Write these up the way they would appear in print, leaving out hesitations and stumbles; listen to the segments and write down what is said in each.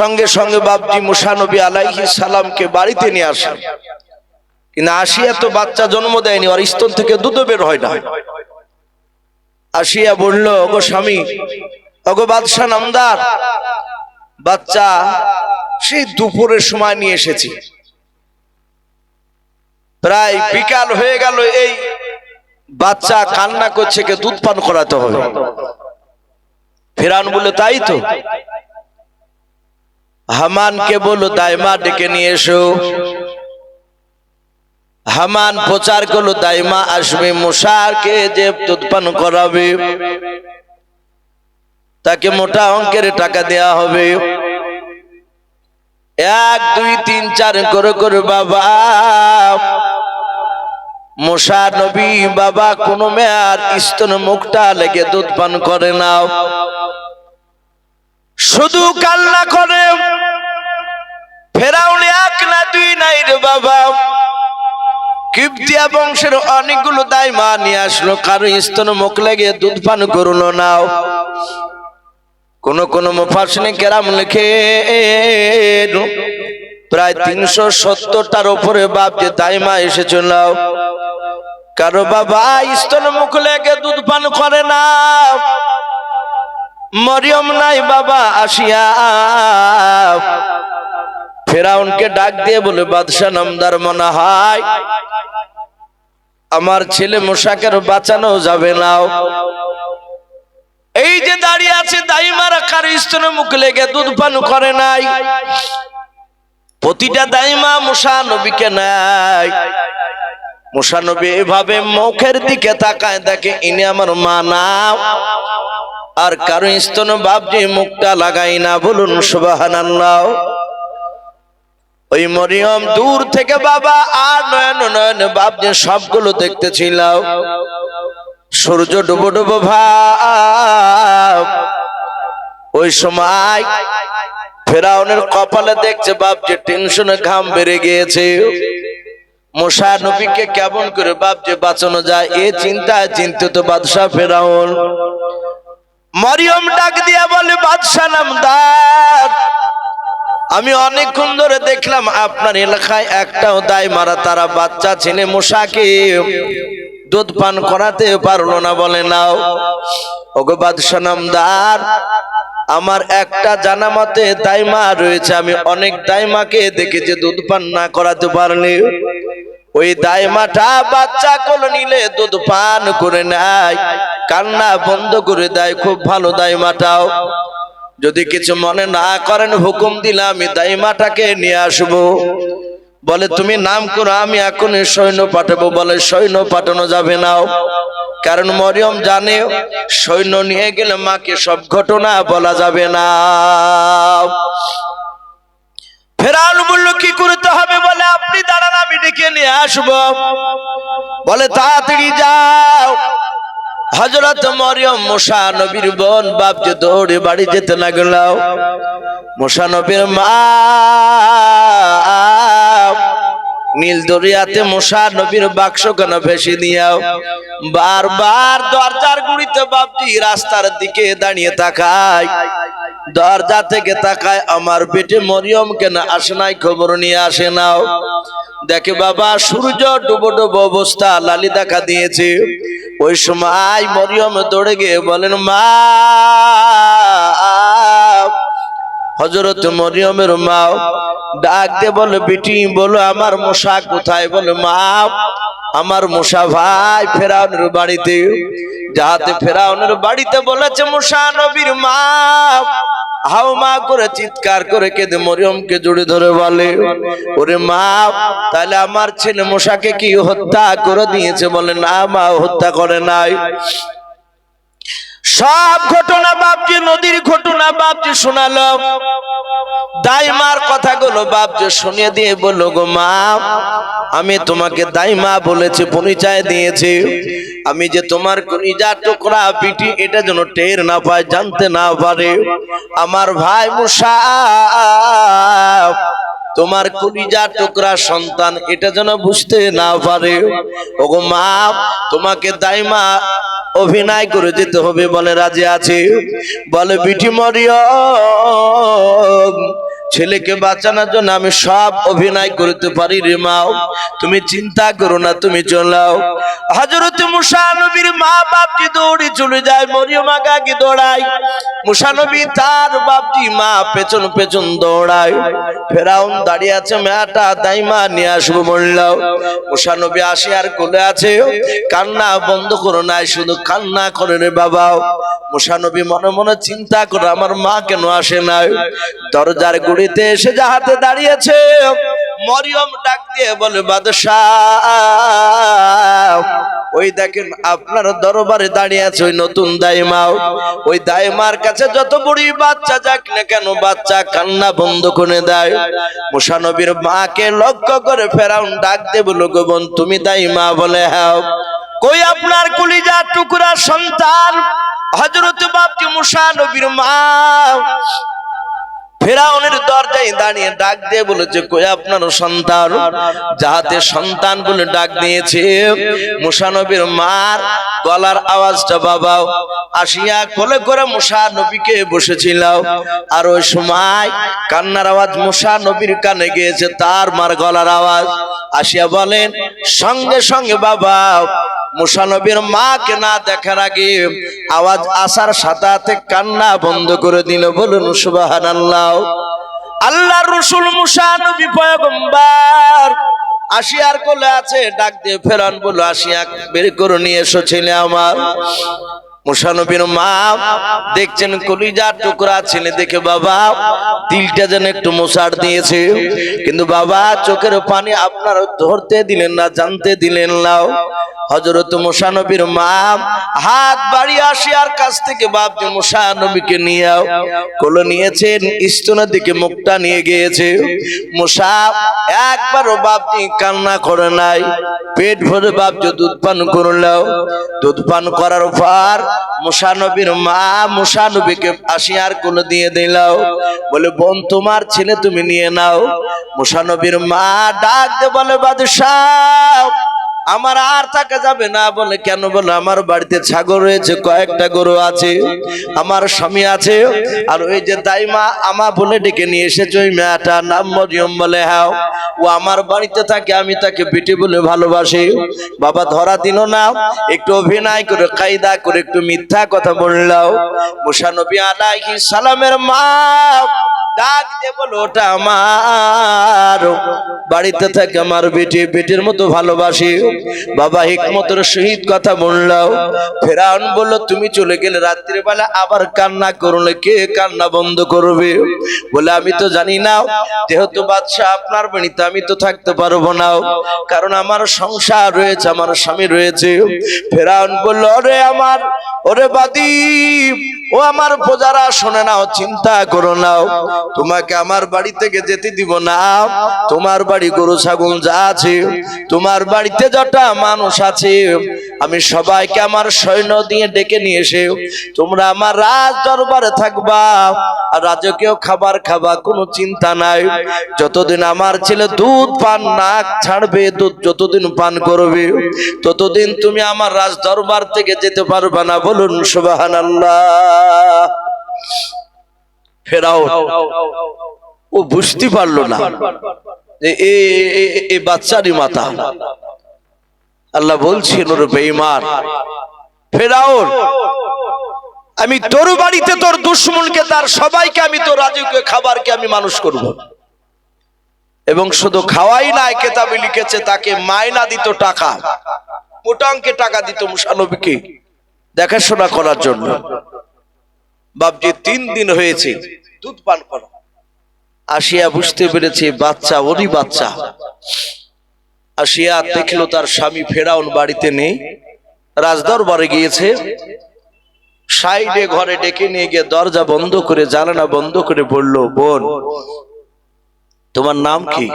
সঙ্গে সঙ্গে বাপজি মুসা নবী আলাইহিস সালামকে বাড়িতে নিয়ে আসেন। কিন্তু আসিয়া তো বাচ্চা জন্ম দেয়নি, আর স্তন থেকে দুধ বের হয় না। আসিয়া বলল, ওগো স্বামী, ওগো বাদশাহ নামদার, বাচ্চা সেই দুপুরের সময় নিয়ে এসেছি, প্রায় বিকাল হয়ে গেল, এই বাচ্চা কান্না করছে, কে দুধ পান করাতে হবে। ফেরাউন বলে, তাই তো, হামানকে বলো দাইমা ডেকে নিয়ে এসো। হামান প্রচার করলো, দাইমা আসবে, মুসাকে যে দুধ পান করাবে তাকে মোটা অঙ্কের টাকা দেয়া হবে। 1 2 3 4 করে করে বাবা মুসা নবী বাবা কোন মেয়ার স্তন মুখটা লেগে দুধ পান করে নাও, শুধু কান্না করে। ফেরাউন 1 না 2 নাই রে বাবা, কিবতিয়া বংশের অনেকগুলো দাইমা নিয়ে আসলো, কারো স্তন মুখ লেগে দুধ পান করলো নাও। কোন কোন মুফাসসিরিন কেরাম লিখে প্রায় 370টার উপরে বাপ যে দাইমা এসেছিল, কারো বাবা স্তন মুখ লেগে দুধ পান করে না। মরিয়ম নাই বাবা আসিয়া ফেরাউনকে ডাক দিয়ে বলে, বাদশাহ নামদার, মনে হয় আমার ছেলে মুসাকে বাঁচানো যাবে না। এই যে দাঁড়িয়ে আছে দাইমারা, কার স্তনে মুখ লেগে দুধ পান করে নাই, প্রতিটা দাইমা মুসা নবীকে নাই। মুসা নবী এভাবে মুখের দিকে তাকায়, দেখে ইনি আমার মা না, আর কারো স্তনে বাপজি মুখটা লাগাই না। বলুন সুবহানাল্লাহ। ওই মরিয়ম দূর থেকে বাবা আর নয়ন নয়ন বাপজি সবগুলো দেখতেছিল। সূর্য ডুবো ডুবো ভাব। ওই সময় ফেরাউনের কপালে দেখছে বাপজি টেনশনে ঘাম বেড়ে গিয়েছে। মুসা নবীকে কেমন করে বাপজি বাঁচানো যায়, এ চিন্তায় চিন্তিত বাদশাহ ফেরাউন। মরিয়ম ডাক দিয়া বলে, বাদশাহ নামদার, আমি অনেকক্ষণ ধরে দেখলাম আপনার এলাকায় একটাও দাইমারা তারা বাচ্চা ছেলে মুসাকে দুধ পান করাতে পারলো না, বলে নাও। ওগো বাদশাহ নামদার, আমার একটা জানা মতে দাইমা রয়েছে, আমি অনেক দাইমাকে দেখেছি দুধ পান না করাতে পারলে ওই দাইমাটা বাচ্চা কোলে নিলে দুধ পান করে নেয়, কান্না বন্ধ করে দেয়। খুব ভালো দাইমাটাও, যদি কিছু মনে না করেন হুকুম দিলাম আমি দাইমাটাকে নিয়ে আসবো। বলে, তুমি নাম করো, আমি এখনই সৈন্য পাঠাবো। বলে, সৈন্য পাঠানো যাবে না, কারণ মরিয়ম জানে সৈন্য নিয়ে গেলে মাকে সব ঘটনা বলা যাবে না। ফেরাউন বলল, কি করতে হবে? বলে, আপনি দাঁড়ান, আমি ডেকে নিয়ে আসবো। বলে, তাড়াতাড়ি যাও। হযরত মরিয়ম মুসা নবীর বোন বাপজি দৌড়ে বাড়ি যেতে লাগল। মুসা নবীর মা নীল দরিয়াতে মুসা নবীর বাক্সখানা ভেসে দিয়াও বারবার দরজার গুড়িতে বাপজি রাস্তার দিকে দাঁড়িয়ে তাকায়। দরজা থেকে তাকায়, আমার পেটে মরিয়ম কেন আসে নাই, খবর নিয়ে আসে নাও। দেখে বাবা সূর্য ডুবো ডুবো অবস্থা, লালি দেখা দিয়েছে। ওই সময় মরিয়ম দৌড়ে গিয়ে বলেন, মা। হযরত মরিয়মের মা ডাক দিয়ে বলে, বেটি বলো আমার মুসা কোথায়? বলে, মা আমার মুসা ভাই ফেরাউনের বাড়িতে। যাতে ফেরাউনের বাড়িতে বলেছে মুসা নবীর মা হাওমা করে চিৎকার করে কেঁদে মরিয়মকে জড়িয়ে ধরে বলে, ওরে মা, তাহলে আমার ছেলে মুসাকে কি হত্যা করে দিয়েছে? বলে, না মা, হত্যা করে নাই। সব ঘটনা বাপজি নদীর ঘটনা বাপজি শোনালো। দাইমার কথাগুলো বাপজি শুনিয়ে দিয়ে বলল, গো মা, আমি তোমাকে দাইমা বলেছি, পরিচয় দিয়েছি। আমি যে তোমার কলিজার টুকরা পিটি, এটা যেন টের না পায়, জানতে না পারে। আমার ভাই মুসা তোমার কলিজার টুকরা সন্তান, এটা যেন বুঝতে না পারে। ওগো মা, তোমাকে দাইমা অভিনয় করে যেতে হবে। বলে, রাজি আছে। বলে, বিটি মরিয়ম ছেলেকে বাঁচানোর জন্য আমি সব অভিনয় করতে পারি রে মা, তুমি চিন্তা করো না, তুমি চলাও। হযরত মুসা নবীর মা বাপজি দৌড়ে চলে যায়, মরিয়ম আগে দৌড়ায়, মুসা নবী তার বাপজি মা পেছন পেছন দৌড়ায়। ফেরাউন দাঁড়িয়ে আছে, মেয়েটা দাইমা নিয়ে আসবো বললাম। মুসা নবী আসে আর কোলে আছে, কান্না বন্ধ করো নাই, শুধু কান্না করে রে বাবা। মুসা নবী মনে মনে চিন্তা করে আমার মা কেন আসে নাই। দরজার গুড়িতে এসে যাহাতে দাঁড়িয়েছে, মরিয়ম ডাক দিয়ে বলে বাদশাহ, ওই দেখেন আপনার দরবারে দাঁড়িয়ে আছে ওই নতুন দাইমা। ওই দাইমার কাছে যত বুড়ি বাচ্চা যাক না কেন, বাচ্চা কান্না বন্ধ করে দেয়। মুসা নবীর মাকে লক্ষ্য করে ফেরাউন ডাক দিয়ে বলল, গো বোন তুমি দাইমা? বলে হ্যাঁ। কই আপনার কলিজার টুকরা সন্তান হযরত বাপজি মুসা নবীর মা ফেরাউনের দরজায় দাঁড়িয়ে ডাক দিয়ে বলেছে, কই আপনার সন্তান? যাহাতে সন্তান বলে ডাক দিয়েছে। মুসা নবীর মার গলার আওয়াজটা বাবা আসিয়া কোলে করে মুসা নবীকে বসেছিল, আর ওই সময় কান্নার আওয়াজ মুসা নবীর কানে গিয়েছে, তার মার গলার আওয়াজ আসিয়া বলেন, সঙ্গে সঙ্গে বাবা মুসা নবীর মাকে না দেখার আগে আওয়াজ আসার সাথে কান্না বন্ধ করে দিল। বলুন সুবহানাল্লাহ। আল্লাহর রাসূল মুসা নবী পয়গম্বর আসিয়ার কোলে আছে, ডাক দিয়ে ফেরাউন বলল, আসিয়া বের করে নিয়ে এসো ছেলে আমার। মুসা নবীর মা দেখছেন কলিজার টুকরা ছেলে দেখে বাবা দিলটা যেন একটু মোছাড় দিয়েছে, কিন্তু বাবা চোখের পানি আপনার ধরতে দিলেন না, জানতে দিলেন না। হযরত মুসা নবীর মা হাত বাড়িয়ে আসিয়ার কাছ থেকে বাপজি মুসা নবীকে নিয়ে কোলে নিয়েছেন, স্তনের দিকে মুখটা নিয়ে গিয়েছে। মুসা একবারও বাপজি কান্না করে নাই, পেট ভরে বাপজি দুধ পান করলো। দুধ পান করার পর মুসা নবীর মা মুসা নবীকে আসিয়ার কোলে দিয়ে দিল, বলে বোন তোমার ছেলে তুমি নিয়ে নাও। মুসা নবীর মা ডাক দিয়ে বলে, বাদশাহ আমার আর থাকা যাবে না। বলে কেন? বলে আমার বাড়িতে ছাগল রয়েছে, কয়েকটা গরু আছে, আমার স্বামী আছে, আর ওই যে দাইমা আমা বলে ডেকে নিয়ে এসেছে ওই মেয়েটার নাম মরিয়ম। বলে হ্যাঁ, ও আমার বাড়িতে থাকে, আমি তাকে বেটি বলে ভালোবাসি। বাবা ধরা দিল না, একটু অভিনয় করে কায়দা করে একটু মিথ্যা কথা বললাম। মুসা নবী আলাইহিস সালামের মা ডাক দিয়ে বলো, ওটা আমার বাড়িতে থাকে, আমার বেটি, বেটির মতো ভালোবাসি। বাবা হিকমতের সহিত কথা বললাম। ফেরাউন বলল, তুমি চলে গেলে রাত্রির বেলা আবার কান্না করলে কে কান্না বন্ধ করবে? বলে আমি তো জানি না, যেহেতু বাদশা আপনার বাড়িতে আমি তো থাকতে পারবো না, কারণ আমার সংসার রয়েছে, আমার স্বামী রয়েছে। ফেরাউন বলল, ওরে বাদী, ও আমার প্রজারা শোনে নাও, চিন্তা করো নাও, তোমাকে আমার বাড়ি থেকে যেতে দিব না। তোমার বাড়ি গরু ছাগল যা আছে, তোমার বাড়িতে যটা মানুষ আছে, আমি সবাইকে আমার সৈন্য দিয়ে ডেকে নিয়ে এসে তোমরা আমার রাজ দরবারে থাকবা, আর রাজকীয় খাবার খাবা, কোনো চিন্তা নাই। যতদিন আমার ছেলে দুধ পান না ছাড়বে, দুধ যতদিন পান করবে, ততদিন তুমি আমার রাজ দরবার থেকে যেতে পারবা না। বলুন সুবহানাল্লাহ। ফেরাউন ও বুঝতে পারলো না যে এ বাচ্চারই মাথা। আল্লাহ বলছেন, ওর বেঈমান ফেরাউন, আমি তোর বাড়িতে তোর দুশমনকে তার সবাইকে আমি তোর রাজকীয় খাবারকে আমি মানুষ করব, এবং শুধু খাওয়াই নাই, কেতাবে লিখেছে তাকে মায়না দিত, টাকা, মোটা অঙ্কের টাকা দিত মুসা নবীকে দেখাশোনা করার জন্য। বাপজি 3 দিন হয়েছে দুধ পান করা। আসিয়া বুঝতে পেরেছে বাচ্চা ওরই বাচ্চা। আসিয়া দেখলো তার স্বামী ফেরাউন বাড়িতে নেই, রাজদরবারে গিয়েছে। সাইডে ঘরে ডেকে নিয়ে গিয়ে দরজা বন্ধ করে জানালা বন্ধ করে বলল, বোন তোমার নাম কি?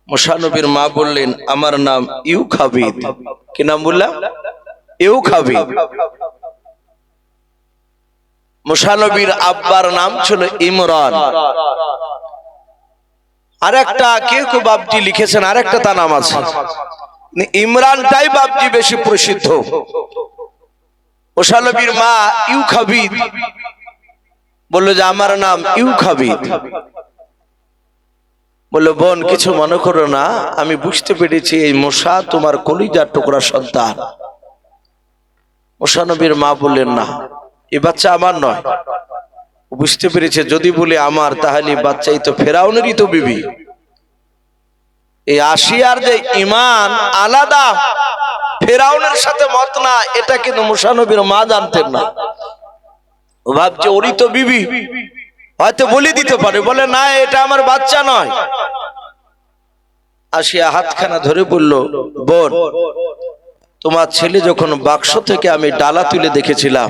মুসা নবীর মা বললেন, আমার নাম ইউখাবিদ। কি নাম বললাম? ইউখাবিদ। মুসা নবীর আব্বার নাম ছিল ইমরান। আরেকটা কেউ কেউ বাপজি লিখেছেন, আরেকটা তার নাম আছে, ইমরানটাই বাপজি বেশি প্রসিদ্ধ। মুসা নবীর মা ইউখাবিদ বললো যে আমার নাম ইউখাবিদ। বলল, বোন কিছু মনে করো না, আমি বুঝতে পেরেছি এই মূসা তোমার কলিজার টুকরা সন্তান। মূসা নবীর মা বললেন, না, এই বাচ্চা আমার নয়। বুঝতে পেরেছে যদি বলে আমার, তাহলে বাচ্চাই তো ফেরাউনেরই তো বিবি। এই আসিয়ার যে ঈমান আলাদা, ফেরাউনের সাথে মত না, এটা কিন্তু মূসা নবীর মা জানতেন না। ও ভাবছে ওরই তো বিবি, হয়তো বলে দিতে পারে। বলে, না, এটা আমার বাচ্চা নয়। আসিয়া হাতখানা ধরে বলল, বোন, তোমার ছেলে যখন বাক্স থেকে আমি ডালা তুলে দেখেছিলাম,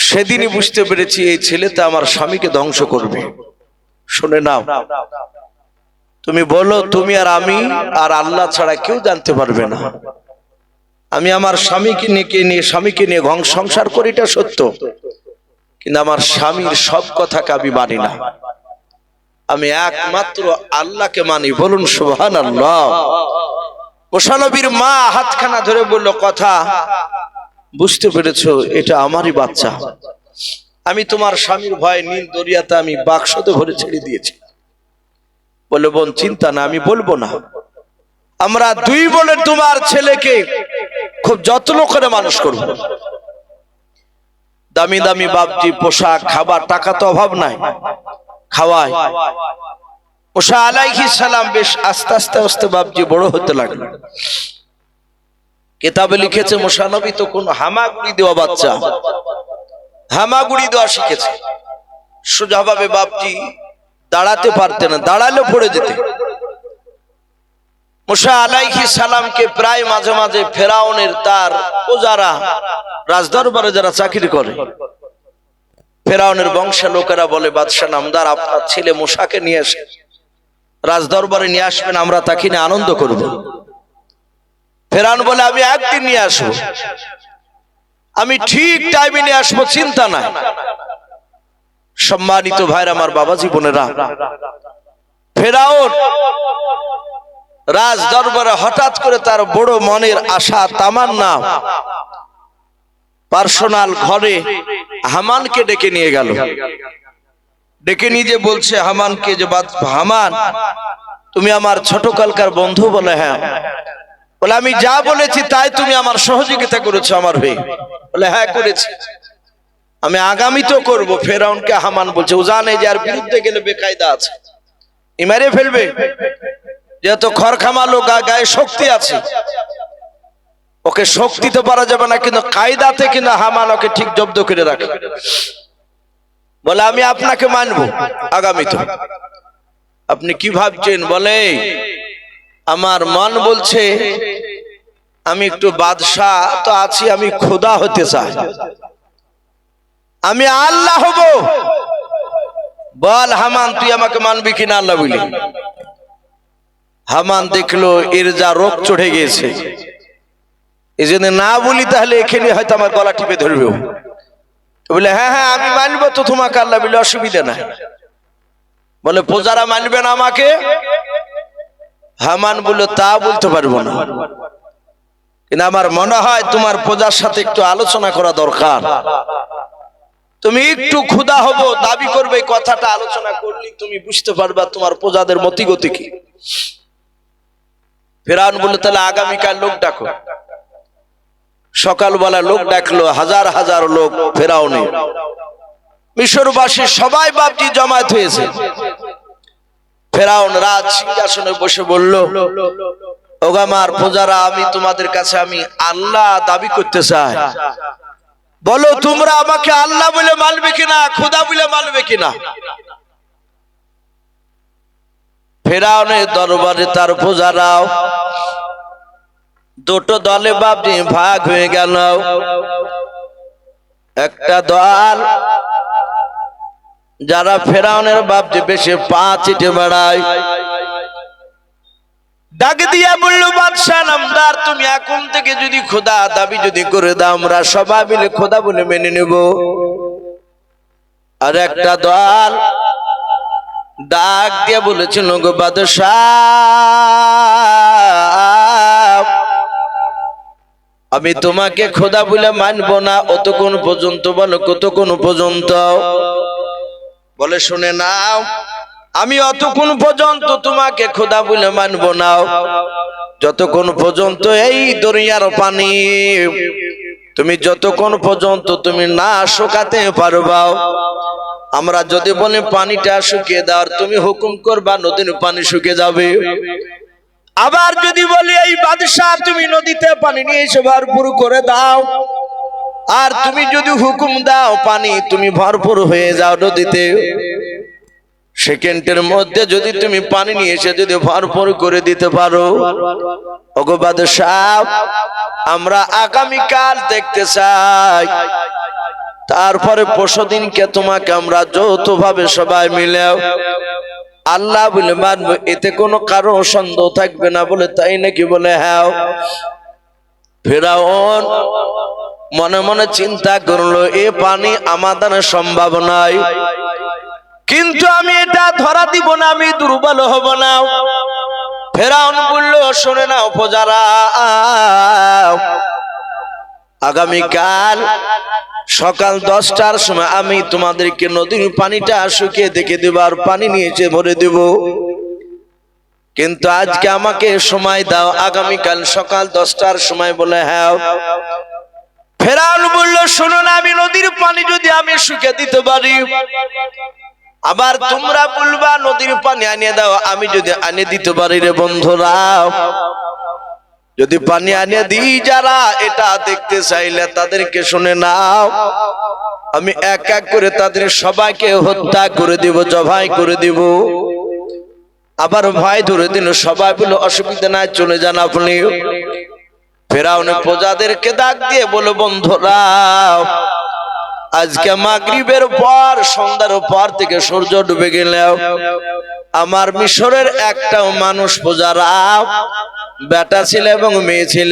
সেদিনই বুঝতে পেরেছি এই ছেলেটা আমার স্বামীকে ধ্বংস করবে। শুনে নাও, তুমি বলো, তুমি আর আমি আর আল্লাহ ছাড়া কেউ জানতে পারবে না। আমি আমার স্বামীকে নিয়ে সংসার করি, এটা সত্য, কিন্তু আমার স্বামীর সব কথাকে আমি মানি না। আমি একমাত্র আল্লাহকে মানি। বলুন সুবহানাল্লাহ। মূসা নবীর মা হাতখানা ধরে বলল, কথা বুঝতে পেরেছো, এটা আমারই বাচ্চা। আমি তোমার স্বামীর ভয়ে নীল দরিয়াতে আমি বাক্সতে ভরে ছেড়ে দিয়েছি। বলে, বোন চিন্তা না, আমি বলবো না। আমরা দুই বলে তোমার ছেলেকে খুব যত্ন করে মানুষ করব। দামি দামি বাবজি পোশাক, খাবার, টাকা তো অভাব নাই, খাওয়ায়। মূসা আলাইহিস সালাম বেশ আস্তে আস্তে আস্তে বাবজি বড় হতে লাগলো। কিতাবে লিখেছে মূসা নবী তো কোন হামাগুড়ি দেওয়া বাচ্চা, হামাগুড়ি দেওয়া শিখেছে। সোজাভাবে বাবজি দাঁড়াতে পারতেন না, দাঁড়ালে পড়ে যেতে। মূসা আলাইহিস সালামকে প্রায় মাঝে মাঝে ফেরাউনের তার প্রজারা, রাজদরবারে যারা চাকরি করে, ফেরাউনের বংশের লোকেরা বলে, বাদশা নামদার, আপনার ছেলে মূসাকে নিয়ে এসে রাজদরবারে নিয়ে আসবেন, আমরা তাকে নিয়ে আনন্দ করব। ফেরাউন বলে, আমি একদিন নিয়ে আসবো, আমি ঠিক টাইমে নিয়ে আসবো, চিন্তা নাই। সম্মানিত ভাইরা, আমার বাবাজি বোনেরা, ফেরাউন রাজ দরবারে হঠাৎ করে তার বড় মনের আশা, তামান্না, পার্সোনাল ঘরে হামানকে ডেকে নিয়ে গেল। ডেকে নিয়ে যে বলছে হামানকে, যে হামান, তুমি আমার ছোটকালকার বন্ধু? বলে, হ্যাঁ। বলে, আমি যা বলেছি তাই তুমি আমার সহযোগিতা করেছো আমার হয়ে? বলে, হ্যাঁ করেছি, আমি আগামী তো করবো। ফেরাউনকে হামান বলছে, ও জানে যে আর বিরুদ্ধে গেলে বেকায়দা আছে, মেরে ফেলবে, যেহেতু খরখামা লোক, গায়ে শক্তি আছে, ওকে শক্তি তো পারা যাবে না, কিন্তু কায়দাতে কিন্তু হামান ওকে ঠিক জব্দ করে রাখে। বলে, আমি আপনাকে মানবো আগামী তো। আপনি কি ভাবছেন? বলে, আমার মন বলছে আমি একটু বাদশাহ তো আছি, আমি খোদা হতে চাই, আমি আল্লাহ হব। বল হামান, তুই আমাকে মানবি কিনা? আল্লাহ বলি। হামান দেখলো এর যা রোগ চড়ে গিয়েছে, এই জন্য না বলি, তাহলে এখানে হয়তো আমার গলা টিপে ধরবে। বলে, হ্যাঁ হ্যাঁ আমি মানবো তো তোমাকে, আল্লাহ বলে, অসুবিধা নাই। বলে, প্রজারা মানবে না আমাকে? হামান বলল, তা বলতে পারবো না, কিন্তু আমার মনে হয় তোমার প্রজার সাথে একটু আলোচনা করা দরকার। তুমি একটু ক্ষুধা হব দাবি করবে, কথাটা আলোচনা করলে তুমি বুঝতে পারবা তোমার প্রজাদের মতিগতি কি। ফেরাউন বলল, তাহলে আগামীকাল লোক ডাকো। সকালবেলা লোক ডাকলো, হাজার হাজার লোক ফেরাউনে। মিশরবাসী সবাই বাপজি জমায়েত হয়েছে। ফেরাউন রাজ সিংহাসনে বসে বলল, ওগো আমার প্রজারা, আমি তোমাদের কাছে আমি আল্লাহ দাবি করতে চাই, বলো তোমরা আমাকে আল্লাহ বলে মানবে কিনা, খোদা বলে মানবে কিনা? ফেরাউনের দরবারে তার প্রজারাও দুটো দলে বাপজি ভাগ হয়ে গেল। একটা দল যারা ফেরাউনের বাপজি বেশি পা চিটে বেড়ায়, ডাক দিয়া বলল, বাদশা নামদার, তুমি এখন থেকে যদি খোদা দাবি যদি করে দাও, আমরা সবাই মিলে খোদা বলে মেনে নেব। আর একটা দল ডাক দিয়া বলেছিল, গো বাদশাহ, আমি তোমাকে খোদা বলে মানবো না, অতক্ষণ পর্যন্ত। বলো কতক্ষণ পর্যন্ত? বলে, শুনে নাও, আমি অতক্ষণ পর্যন্ত তোমাকে খোদা বলে মানব না যতক্ষণ পর্যন্ত এই দরিয়ার পানি তুমি যতক্ষণ পর্যন্ত তুমি না শুকাতে পারবা। আমরা যদি বলি পানিটা শুকিয়ে দাও, তুমি হুকুম করবা নদীর পানি শুকিয়ে যাবে। আবার যদি বলি এই বাদশাহ তুমি নদীতে পানি নিয়ে এসে ভরপুর করে দাও, আর তুমি যদি হুকুম দাও পানি তুমি ভরপুর হয়ে যাও নদীতে, সেকেন্ডের মধ্যে যদি তুমি পানি নিয়ে এসে যদি ভরপুর করে দিতে পারো, ওগো বাদশাহ আমরা আগামীকাল দেখতে চাই। তারপরে পরশুদিনকে তোমাকে আমরা যৌথভাবে সবাই মিলে আল্লাহ বলে মানবো, এতে কোনো কারো সন্দেহ থাকবে না। বলে তাই নাকি? বলে হ্যাঁ। ফেরাউন মনে মনে চিন্তা করলো এ পানি আমাদের সম্ভব নয়, কিন্তু আমি এটা ধরা দিব না, আমি দুর্বল হব না। ফেরাউন বলল শুনে নাও প্রজারা, আগামীকাল সকাল 10টার সময় আমি তোমাদেরকে নদীর পানিটা শুকিয়ে দেখে দেব আর পানি নিয়ে এসে ভরে দেব, কিন্তু আজকে আমাকে সময় দাও, আগামীকাল সকাল 10টার সময়। বলে হ্যাঁ। ফেরাউন বলল শোনো না, আমি নদীর পানি যদি আমি শুকিয়ে দিতে পারি, আবার তোমরা বলবা নদীর পানি আনিয়ে দাও, আমি যদি আনিয়ে দিতে পারি রে বন্ধুরা, যদি পানি আনিয়ে দিই যারা এটা দেখতে চাইলে তাদেরকে শুনে নাও, আমি এক এক করে তাদের সবাইকে হত্যা করে দিব, জবাই করে দিব। আবার ভয় ধরে দিল, সবাই বলে অসুবিধা নাই চলে যান আপনি। ফেরাউন প্রজাদেরকে ডাক দিয়ে বলে বন্ধুরা, আজকে মাগরিবের পর সন্ধ্যার পর থেকে সূর্য ডুবে গেলেও আমার মিশরের একটাও মানুষ প্রজারা বেটা ছিল এবং মেয়ে ছিল,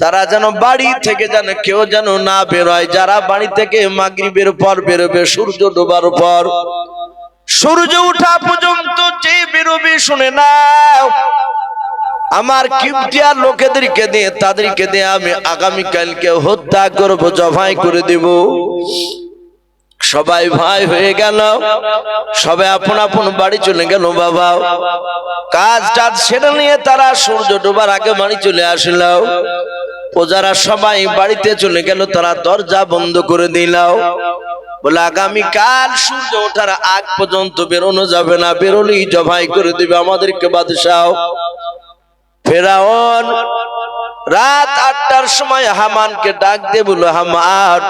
তারা যেন বাড়ি থেকে যেন কেউ যেন না বেরোয়। যারা বাড়ি থেকে মাগরিবের পর বেরোবে সূর্য ডোবার পর, সূর্য ওঠা পর্যন্ত যে বেরোবে শুনে নাও, আমার কিবতিয়ার লোকেদেরকে দিয়ে তাদেরকে দিয়ে আমি আগামীকালকে হত্যা করব, জবাই করে দেব। সবাই ভাই হয়ে গেল, সবাই আপন আপন বাড়ি চলে গেল। বাবা কাজ টাজ সেরে নিয়ে তারা সূর্য ডোবার আগে বাড়ি চলে আসলো। প্রজারা সবাই বাড়িতে চলে গেল, তারা দরজা বন্ধ করে দিল। বলে আগামীকাল সূর্য ওঠার আগ পর্যন্ত বেরোনো যাবে না, বেরোলেই জবাই করে দিবে আমাদেরকে বাদশাহ। ফেরাউন রাত 8টার সময় হামানকে ডাক দিয়ে বলল, হামান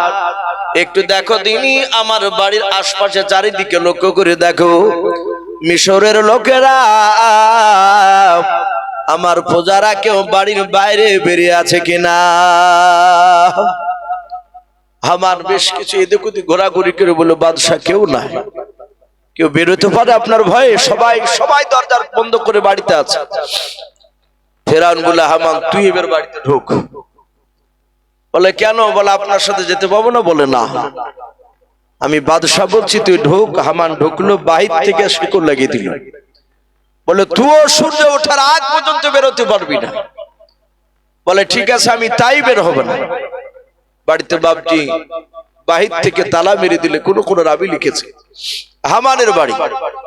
একটু দেখো দিনি আমার বাড়ির আশপাশে চারিদিকে লক্ষ্য করে দেখো, মিশরের লোকেরা আমার প্রজারা কেউ বাড়ির বাইরে বেরিয়ে আছে কিনা। হামান বেশ কিছু এদিক ওদিক ঘোরাঘুরি করে বলল, বাদশাহ কেউ নাই, কেউ বেরোতে পারে আপনার ভয়ে? সবাই সবাই দরজা বন্ধ করে বাড়িতে আছে। ফেরাউন বলে, হামান তুই এবার বাড়িতে ঢোক। বলে কেন? বলে আপনার সাথে যেতে পাবো না। বলে না, আমি বাদশাহ বলছি তুই ঢোক। হামান ঢুকলো, বাহির থেকে শিকড় লাগিয়ে দিল। বলে তুইও সূর্য ওঠার আগ পর্যন্ত বেরোতে পারবি না। বলে ঠিক আছে, আমি তাই বের হব না। বাড়িতে বাপজি বাহির থেকে তালা মেরে দিলে কোন কোন রাবি লিখেছে হামানের বাড়ি।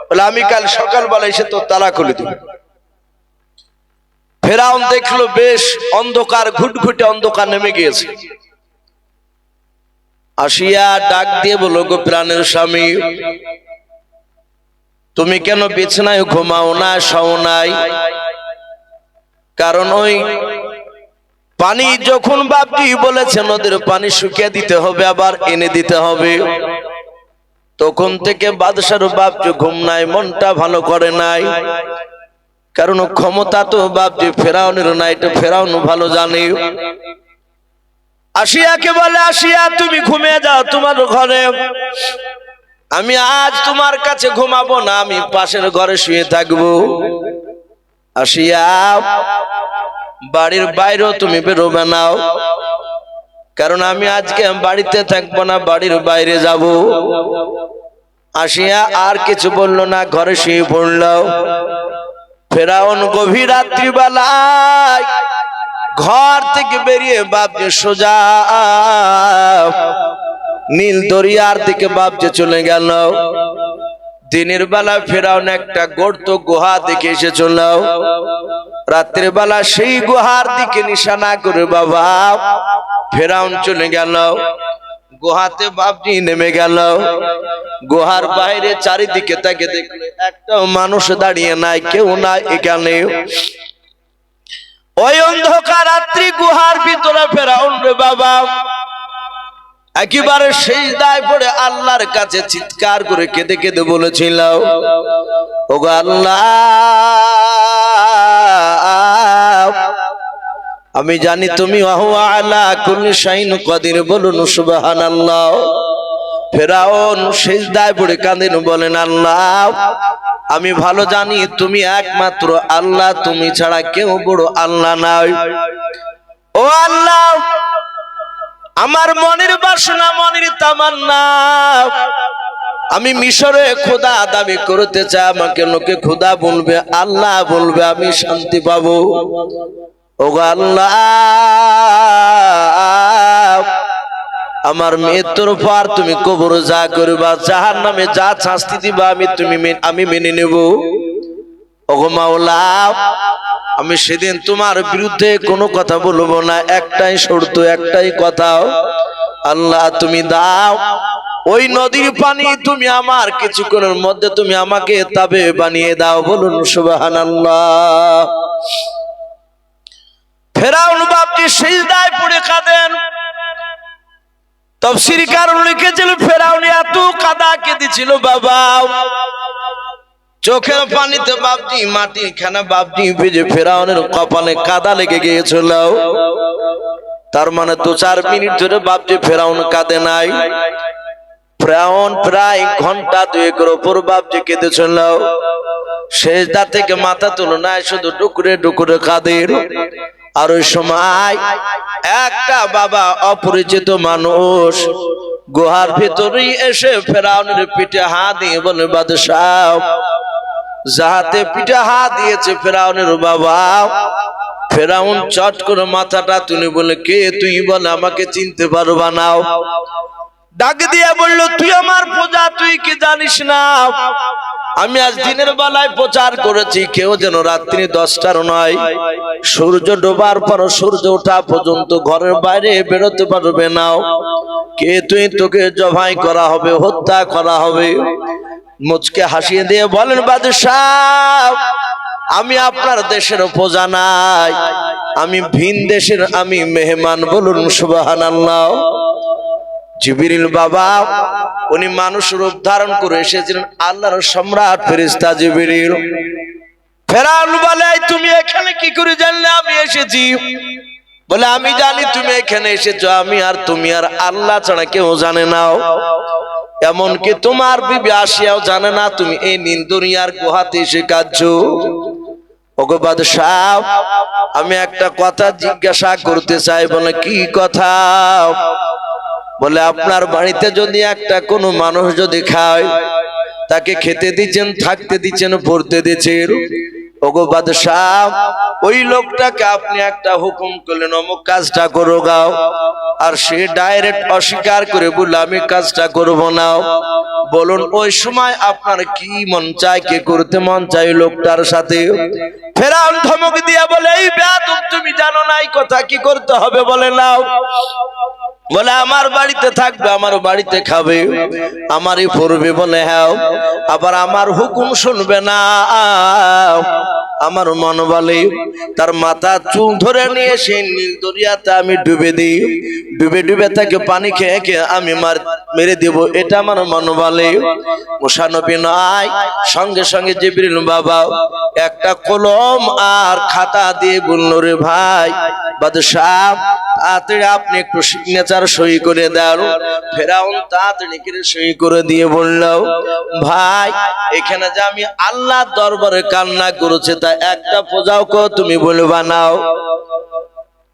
বলে আমি কাল সকালবেলা এসে তো তালা খুলে দিব। ফেরাউন দেখলো বেশ অন্ধকার, ঘুটঘুটে অন্ধকার নেমে গিয়েছে। আসিয়া ডাক দিয়ে বলো, গো প্রাণের স্বামী, তুমি কেন বিছানায় ঘুমাও না, শোও নাই? কারণ ওই পানি যখন বাপজি বলেছে নদীর পানি শুকিয়ে দিতে হবে, আবার এনে দিতে হবে, তখন থেকে বাদশার বাপজি ঘুম নাই, মনটা ভালো করে নাই। কারণ ক্ষমতা তো বাপজি ফেরাউনের নাই, এটা ফেরাউন ভালো জানে। আসিয়াকে বলে, আসিয়া তুমি ঘুমিয়ে যাও তোমার ঘরে, আমি আজ তোমার কাছে ঘুমাবো না, আমি পাশের ঘরে শুয়ে থাকবো। আসিয়া বাড়ির বাইরেও তুমি বেরোবে না, কারণ আমি আজকে বাড়িতে থাকবো না, বাড়ির বাইরে যাব। আসিয়া আর কিছু বললো না, ঘরে শুয়ে পড়ল। ফেরাউন গভীর রাত্রিবেলায় ঘর থেকে বেরিয়ে বাপজি সোজা নীল দরিয়ার দিকে বাপজি চলে গেল। দিনের বেলা ফেরাউন একটা গর্ত গুহা দেখে এসেছিল, রাত্রের বেলা সেই গুহার দিকে নিশানা করে বাবা ফেরাউন চলে গেল। গুহাতে বাপজি নেমে গেল। গুহার বাইরে চারিদিকে তাকে দেখলে একটা মানুষ দাঁড়িয়ে নাই, কেউ নাই এখানে। ওই অন্ধকার রাত্রি গুহার ভিতরে ফেরাউন রে বাবা একেবারে সিজদায় পড়ে আল্লাহর কাছে চিৎকার করে কেঁদে কেঁদে বলেছিল, ওগো আল্লাহ, আমি জানি তুমি আলা কুল্লি শাইইন কাদির, বলুন সুবহানাল্লাহ। ফেরাউন সিজদায় পড়ে কাঁদেন, বলেন আল্লাহ, আমি ভালো জানি তুমি একমাত্র আল্লাহ, তুমি ছাড়া কেউ বড় আল্লাহ নাই। ও আল্লাহ, আমার মনের বাসনা, মনের তামান্না, আমি মিশরে খোদা দাবি করতে চাই, আমাকে লোকে খোদা বলবে, আল্লাহ বলবে, আমি শান্তি পাবো। ওগো আল্লাহ, আমার মৃত্যুর পর তুমি কবর যা করবা, জাহান্নামে যা শাস্তি দিবা আমি মেনে নেব। ওগো মাওলা, আমি সেদিন তোমার বিরুদ্ধে কোনো কথা বলবো না, একটাই শর্ত, একটাই কথা, আল্লাহ তুমি দাও ওই নদীর পানি, তুমি আমার কিছুক্ষণের মধ্যে তুমি আমাকে তাবে বানিয়ে দাও, বলুন সুবহানাল্লাহ। ফেরাউন বাপজি সিজদায় পড়ে কাঁদেন। তাফসীরকার লিখেছিল ফেরাউন এত কাঁদা কেঁদেছিল বাবা, চোখের পানিতে বাপজি মাটি খানা বাপজি ভিজে ফেরাউনের কপালে কাদা লেগে গিয়েছিল। তার মানে 2-4 মিনিট ধরে বাপজি ফেরাউন কাঁদে নাই। ফেরাউন প্রায় ঘন্টা 2-এর উপর বাপজি কেঁদেছিল। সেজদা থেকে মাথা তুলো নাই, শুধু ডুকরে ডুকরে কাঁদে। আর ওই সময় একটা বাবা অপরিচিত মানুষ গুহার ভিতরেই এসে ফেরাউনের পিঠে হাত দিয়ে বলে, বাদশাহ, যাহাতে পিঠে হাত দিয়েছে ফেরাউনের বাবা। ফেরাউন চট করে মাথাটা তুলে বলে, কে তুই? বলে, আমাকে চিনতে পারবা না। ডাক দিয়ে বলল, তুই আমার প্রজা, তুই কি জানিস না আমি আজ দিনের বেলায় প্রচার করেছি কেউ যেন রাত্রি 10টার নয়, সূর্য ডোবার পর সূর্য ওঠা পর্যন্ত ঘরের বাইরে বেরোতে পারবে না। কে তুই? তোকে জবাই করা হবে, হত্যা করা হবে। মুচকে হাসিয়ে দিয়ে বলেন, বাদশাহ, আমি আপনার দেশের প্রজা নাই, আমি ভিন দেশের, আমি মেহমান, বলুন সুবহানাল্লাহ। জিবরিল বাবা উনি মানুষ রূপ ধারণ করে এসেছিলেন, আল্লাহর সম্রাট ফেরেশতা জিবরিল। ফেরাউন বলে, তুমি এখানে কি করে জানলে আমি এসেছি? বলে, আমি জানি তুমি এখানে এসেছো, আমি আর তুমি আর আল্লাহ ছাড়া কেউ জানে না, এমনকি তোমার বিবি আসিয়াও জানে না তুমি এই নীল দুনিয়ার গুহাতে এসে কাঁদছো। ওগো বাদশাহ, আমি একটা কথা জিজ্ঞাসা করতে চাই। বলে, কি কথা? বলে, আপনার বাড়িতে যদি একটা কোনো মানুষ যদি খায়, তাকে খেতে দিচ্ছেন, থাকতে দিচ্ছেন, পড়তে দিচ্ছেন, ওগো বাদশাহ, ওই লোকটাকে আপনি একটা হুকুম করলেন, অমুক কাজটা করো গাও, আর সে ডাইরেক্ট অস্বীকার করে বলল, আমি কাজটা করব না। বলুন ওই সময় আপনার কি মন চায়, কে করতে মন চায় লোকটার সাথে? ফেরাউন ধমক দিয়া বলে, এই বেয়াদব, তুমি জানো না এই কথা কি করতে হবে? বলে, নাও। বলে, আমার বাড়িতে থাকবে, আমার বাড়িতে খাবে, আমারই পড়বে। বলে, হ্যাঁ। আবার আমার হুকুম শুনবে না। আমার মন বলে তার মাথা চুল ধরে নিয়ে সেই নীল দরিয়াতে আমি ডুবে দিই, ডুবে ডুবে তাকে পানি খেয়ে খেয়ে আমি মেরে দেব, এটা আমার মন বলে। মুসা নবী নয়, সঙ্গে সঙ্গে জিবরিল বাবা একটা কলম আর খাতা দিয়ে বলল, রে ভাই বাদশাহ, তাড়াতাড়ি আপনি একটু সিগনেচার সই করে দেন। ফেরাউন তাড়াতাড়ি করে সই করে দিয়ে বলল, ভাই, এখানে যে আমি আল্লাহ দরবারে কান্না করেছে তা একটা প্রজাকে তুমি বলবা নাও।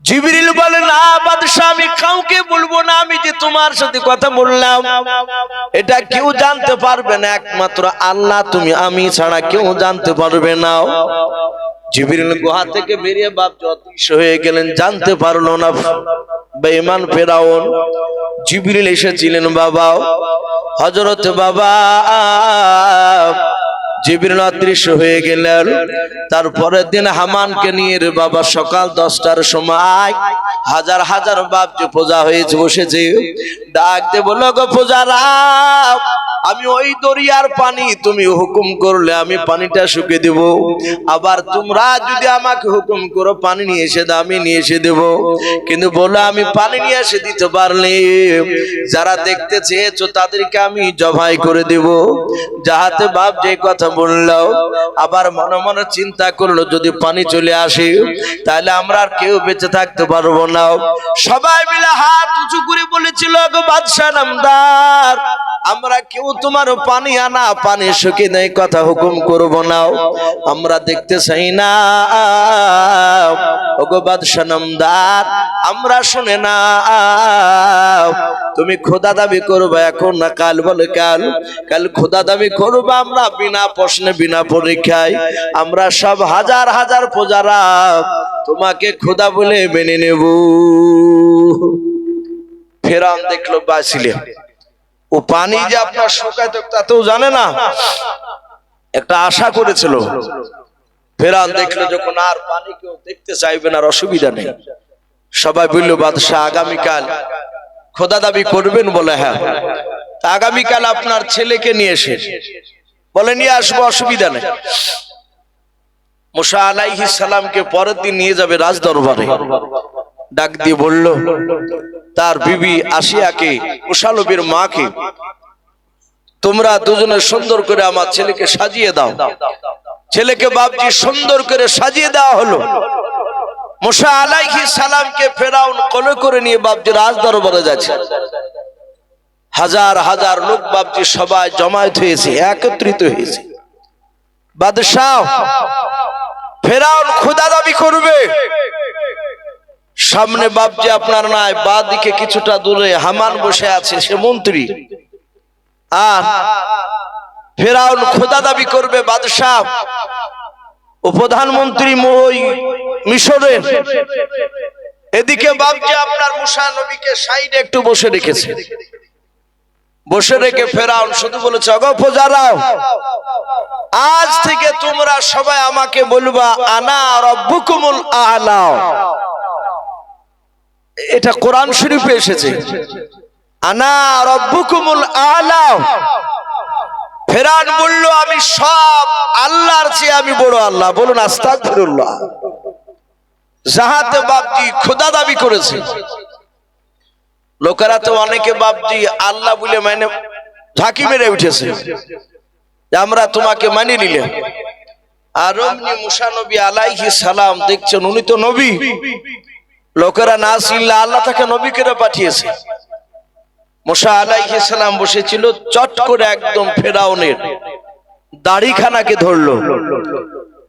জিবরিল বলে, না বাদশাহ, আমি কাউকে বলবো না, আমি যে তোমার সাথে কথা বললাম এটা কেউ জানতে পারবে না, একমাত্র আল্লাহ, তুমি, আমি ছাড়া কেউ জানতে পারবে না। জিবরিল গুহা থেকে বেরিয়ে বাপ অদৃশ্য হয়ে গেলেন, জানতে পারলো না বেঈমান ফেরাউন। জিবরিল এসেছিলেন বাবা। হযরত বাবা জিবরিল অদৃশ্য হয়ে গেলেন। তারপরের দিন হামানকে নিয়ে রে বাবা সকাল 10টার সময় হাজার হাজার বাপজি পূজা হয়েছে বসেছে। ডাক দে বলো গো পূজারা, আমি ওই দরিয়ার পানি তুমি হুকুম করলে আমি পানিটা শুকিয়ে দেব, আবার তোমরা যদি আমাকে হুকুম করো পানি নিয়ে এসে দাও আমি নিয়ে এসে দেব। কিন্তু বলো আমি পানি নিয়ে এসে দিতে পারলে যারা দেখতে চেয়েছো তাদেরকে আমি জবাই করে দেব। যাহাতে বাপ যে কথা বললো আবার মনে মনে চিন্তা করলো যদি পানি চলে আসে তাহলে আমরা আর কেউ বেঁচে থাকতে পারবো না। সবাই মিলে হাত উঁচু করে বলেছিল গো বাদশা নামদার, আমরা কেউ তোমার পানি আনা পানি শুকিয়ে নেই কথা হুকুম করবো না, আমরা দেখতে চাই না। ওগো বাদশা নামদার আমরা শুনে না, তুমি খোদা দাবি করবে এখন না কাল, বলে কাল। কাল খোদা দাবি করবে আমরা বিনা প্রশ্নে বিনা পরীক্ষায় আমরা সব হাজার হাজার প্রজারা তোমাকে খোদা বলে মেনে নেব। ফেরাউন দেখলো বাঁচিলে ও পানি যে আপনার শুকাইতে তাতেও জানে না, একটা আশা করেছিল। ফেরাউন দেখলো যখন আর পানি কেউ দেখতে চাইবে না, আর অসুবিধা নেই। সবাই বলল বাদশাহ আগামীকাল খোদা দাবি করবেন, বলে হ্যাঁ। আগামীকাল আপনার ছেলেকে নিয়ে এসে, বলে নিয়ে আসবো অসুবিধা নেই। মুসা আলাইহিস সালামকে পরের দিন নিয়ে যাবে রাজ দরবারে। ডাক দিয়ে বলল তার বিবি আসিয়াকে, মুসা নবীর মাকে, তোমরা দুজনে সুন্দর করে আমার ছেলেকে সাজিয়ে দাও। ছেলেকে বাপজি সুন্দর করে সাজিয়ে দেওয়া হলো। মুসা আলাইহিস সালামকে ফেরাউন কোলে করে নিয়ে বাপজি রাজ দরবারে যাচ্ছে। হাজার হাজার লোক বাপজি সবাই জমায়েত হয়েছে, একত্রিত হয়েছে। বাদশাহ ফেরাউন খোদা দাবি করবে। সামনে বাপজি আপনার নাই, বা দিকে কিছুটা দূরে হামান বসে আছে, সে মন্ত্রী। আর ফেরাউন খোদা দাবি করবে বাদশাহ ও প্রধানমন্ত্রী ওই মিশরের। এদিকে বাপজি আপনার মুসা নবীকে সাইডে একটু বসে রেখেছে। বসে রেখে ফেরাউন শুধু বলেছে অগো প্রজারাও, আজ থেকে তোমরা সবাই আমাকে বলবা আনা রব্বুকুমুল আ'লা। এটা কোরআন শরীফে এসেছে, আনা রব্বুকুমুল আ'লা। ফেরাউন বলল আমি সব আল্লাহর চেয়ে আমি বড় আল্লাহ। বলুন আস্তাগফিরুল্লাহ। যাহাতে বাপজি খোদা দাবি করেছে। লোকেরা তো অনেকে বাপজি আল্লাহ বলে মানে ঝাঁকি মেরে উঠেছে, আমরা তোমাকে মানি নিলাম। আর অমনি মুসা নবী আলাইহিস সালাম দেখছেন উনি তো নবী। লোকেরা না চিনলে আল্লাহ তাকে নবী করে পাঠিয়েছে। মুসা আলাইহিস সালাম বসেছিল, চট করে একদম ফেরাউনের দাড়িখানাকে ধরলো।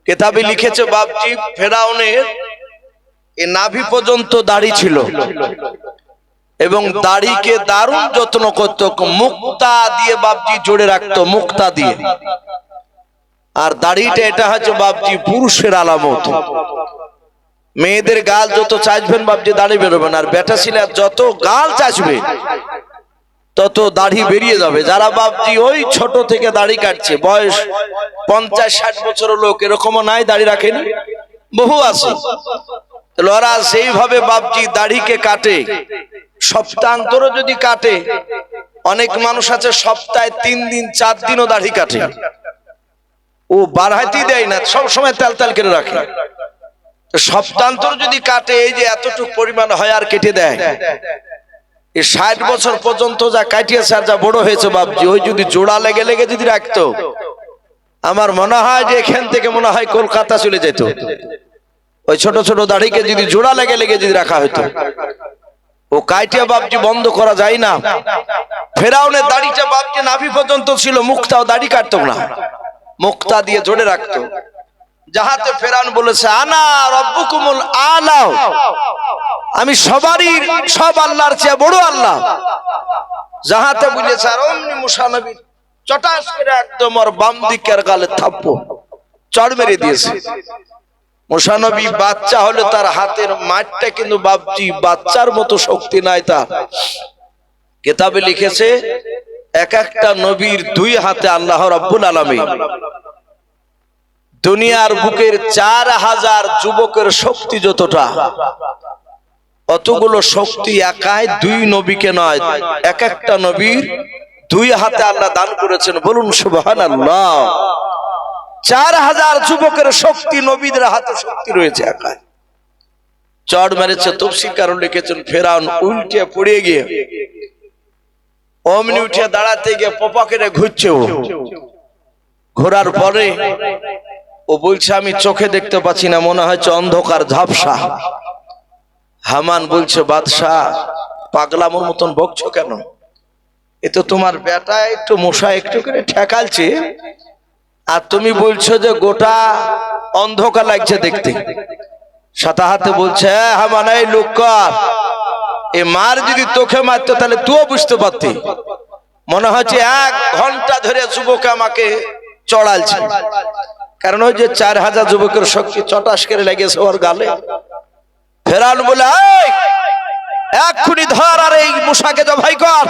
কিতাবে লিখেছে বাপজি ফেরাউনের এই নাভি পর্যন্ত দাড়ি ছিল এবং দাড়িকে দারুণ যত্ন করত, মুক্তা দিয়ে বাপজি জোড়ে রাখতো, মুক্তা দিয়ে। আর দাড়িটা এটা হচ্ছে বাপজি পুরুষের আলামত। মেয়েদের গাল যত চাচবেন বাপজি দাড়ি বেরোবে না, আর বেটা ছেলে যত গাল চাচবে তত দাড়ি বেরিয়ে যাবে। যারা বাপজি ওই ছোট থেকে দাড়ি কাটছে, বয়স 50-60 বছরের লোক, এরকমও নাই দাড়ি রাখেনি, বহু আছে। ওরা সেইভাবে বাপজি দাড়িকে কাটে, সপ্তাহান্তরে যদি কাটে। অনেক মানুষ আছে সপ্তাহে 3 দিন 4 দিনও দাড়ি কাটে, ও বাড়াইতেই দেয় না, সব সময় তেল তেল করে রাখে। সপ্তাহান্তর যদি কাটে, এই যে এতটুকু পরিমাণ হয় আর কেটে দেয়। এই 60 বছর পর্যন্ত যা কাটিয়েছে আর যা বড় হয়েছে বাপজি, ওই যদি জোড়া লেগে লেগে যদি রাখতো, আমার মনে হয় যে এখান থেকে মনে হয় কলকাতা চলে যেত। ওই ছোট ছোট দাড়িকে যদি জোড়া লেগে লেগে যদি রাখা হতো, ও কাইটিয়া বাপজি বন্ধ করা যায় না। ফেরাউনের দাড়িটা বাপজি নাভি পর্যন্ত ছিল, মুক্তাও দাড়ি কাটতো না, মুক্তা দিয়ে জোড়ে রাখতো। যাহাতে ফেরাউন বলেছে আনা রব্বুকুমুল আ'লা, আমি সবারই সব আল্লাহর চেয়ে বড় আল্লাহ। যাহাতে বলেছে। আর অমনি মুসা নবী চটাস করে একদম ওর বাম দিকের গালে থাপ্পড় চড় মেরে দিয়েছে। মুসা নবী বাচ্চা হলে তার হাতের মাঠটা কিন্তু বাপজি বাচ্চার মতো শক্তি নাই তার। কিতাবে লিখেছে এক একটা নবীর দুই হাতে আল্লাহ রাব্বুল আলামিন দুনিয়ার বুকের 4000 যুবকের শক্তি যতটা, অতগুলো শক্তি একাই দুই নবীকে নয়, এক একটা নবীর দুই হাতে আল্লাহ দান করেছেন। বলুন সুবহানাল্লাহ। 4000 যুবকের শক্তি নবীদের হাতে শক্তি রয়েছে একাই। চড় মেরেছে। তফসিরকারও লিখেছেন ফেরাউন উল্টে পড়ে গিয়ে অমনি উঠে দাঁড়াতে গিয়ে পকেটে ঘুরছে। ও ঘোরার পরে ও বলছে আমি চোখে দেখতে পাচ্ছি না, মনে হচ্ছে অন্ধকার ঝাপসা। হামান বলছে বাদশাহ পাগলামোর মতন বকছো কেন? এ তো তোমার বেটা একটু মশা একটু করে ঠেকালছে, আর তুমি বলছো যে গোটা অন্ধকার লাগছে দেখতে। সাথে হাতে বলছে হামান এই লোক কর, এ মার যদি তোকে মারতো তাহলে তুইও বুঝতে পারতি। মনে হচ্ছে 1 ঘন্টা ধরে যুবক আমাকে চড়ালছে, কারণ ওই যে 4000 যুবকের শক্তি চটাস করে লেগেছে ওর গালে। ফেরাউন বলে এক্ষুনি ধর আর এই মূসাকে জবাই কর।